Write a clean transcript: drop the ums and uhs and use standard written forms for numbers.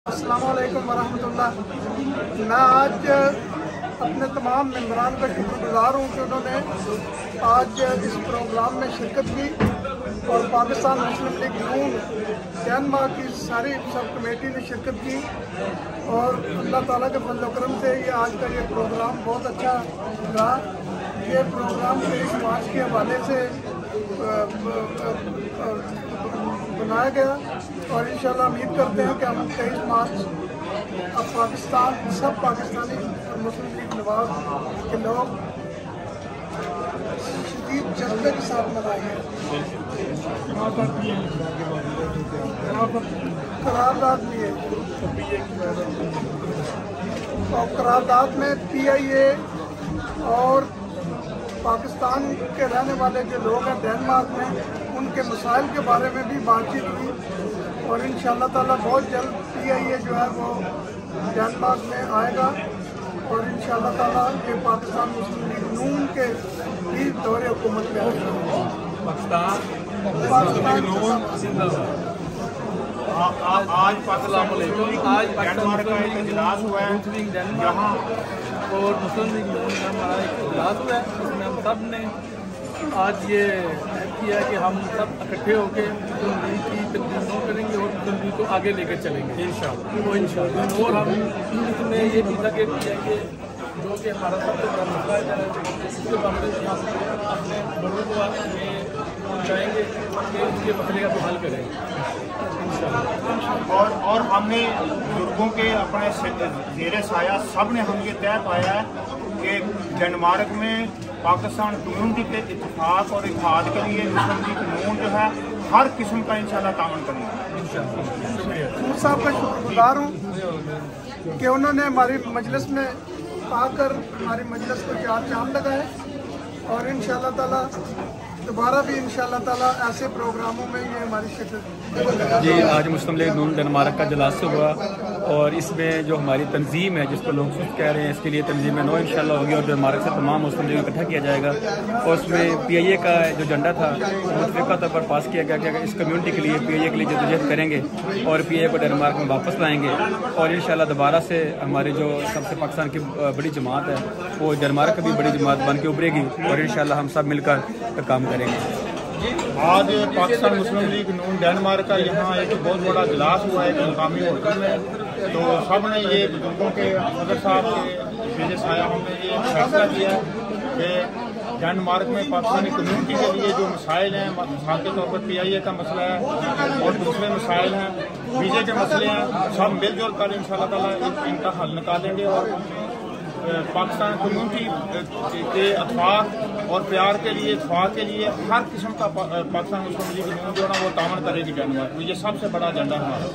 अस्सलाम वालेकुम वरहमतुल्लाह। मैं आज अपने तमाम मेम्बरान का शुक्रगुजार हूँ कि उन्होंने आज इस प्रोग्राम में शिरकत की और पाकिस्तान मुस्लिम लीग नून डेनमार्क की सारी सब कमेटी ने शिरकत की और अल्लाह ताला के फजल करम से ये आज का ये प्रोग्राम बहुत अच्छा रहा। ये प्रोग्राम तेईस मार्च के हवाले से बनाया गया और इंशाल्लाह उम्मीद करते हैं कि हम 23 मार्च अब पाकिस्तान सब पाकिस्तानी और मुस्लिम लीग नवाज के लोग शदीद जज्बे के साथ मनाएंगे। करारदाद भी है और करारदाद में PIA और पाकिस्तान के रहने वाले जो लोग हैं डेनमार्क में उनके मसाइल के बारे में भी बातचीत हुई और इंशाअल्लाह ताला बहुत जल्द PIA जो है वो डेनमार्क में आएगा और इंशाअल्लाह ताला ये पाकिस्तान मुस्लिम लीग नून के भी दौरे हुकूमत में आएगा। आज पाकिस्तान डेनमार्क का एक इजलास हुआ है यहाँ और मुस्लिम लीग नून का हमारा एक इजलास हुआ है उसमें हम सब ने आज ये किया कि हम सब इकट्ठे होकर मुस्लिम लीग की तब्दीलियों करेंगे और मुस्लिम लीग को आगे लेकर चलेंगे इंशाअल्लाह। और हम इसमें ये चीज़ा के PIA जो कि हमारा सबसे बड़ा मसला है उसके बारे में हम अपने बड़ों को पहुँचाएँगे कि उसके मसले का हल करेंगे और हमने बुजुर्गों के अपने ज़ेरे साया सब ने हम ये तय पाया है कि डेनमार्क में पाकिस्तान कम्यूनिटी के इत्तेफाक और इत्तेहाद के लिए मुस्लिम लीग नून जो है हर किस्म का इंशाल्लाह तावन करेंगे। साहब का शुक्रगुजार हूँ कि उन्होंने हमारी मजलिस में आकर हमारी मजलिस को चार चांद लगाए और इंशाअल्लाह ताला दोबारा भी इंशाअल्लाह ताला ऐसे प्रोग्रामों में ये हमारी शिरकत। जी आज मुस्लिम लीग नून डेनमार्क का इजलास हुआ और इसमें जो हमारी तंजीम है जिसको लोग सुस्त कह रहे हैं इसके लिए तंजीम नौ इंशाअल्लाह होगी और डेनमार्क से तमाम मुस्लिम लीग इकट्ठा किया जाएगा और उसमें PIA का जो झंडा था मुतफ़िक़ा तौर पर पास किया गया कि इस कम्यूनिटी के लिए PIA के लिए जदोजहद करेंगे और PIA को डेनमार्क में वापस लाएंगे और इंशाअल्लाह दोबारा से हमारी जो सबसे पाकिस्तान की बड़ी जमात है वो डेनमार्क की भी बड़ी जमात बन के उभरेगी और इंशाअल्लाह हम सब मिलकर काम करेंगे। आज पाकिस्तान मुस्लिम लीग नून डेनमार्क का यहाँ एक बहुत बड़ा इजलास हुआ है मकामी होटल में, तो सब ने ये बुजुर्गों के अगर साहब के ज़ेरे साया हमने ये फैसला किया कि डेनमार्क में पाकिस्तानी कम्यूनिटी के लिए जो मसाइल हैं मिसाल के तौर पर PIA का मसला है और दूसरे मसाइल हैं वीज़े के मसले हैं सब मिलजुल कर इंशाअल्लाह ताला इनका हल निकालेंगे और पाकिस्तान कम्यूनिटी के अतफाक और प्यार के लिए इत्तेफाक के लिए हर किस्म का पाकिस्तान मुस्लिम लीग नून जो है वो तावन करेगी डेनमार्क में। ये सबसे बड़ा एजेंडा हमारा।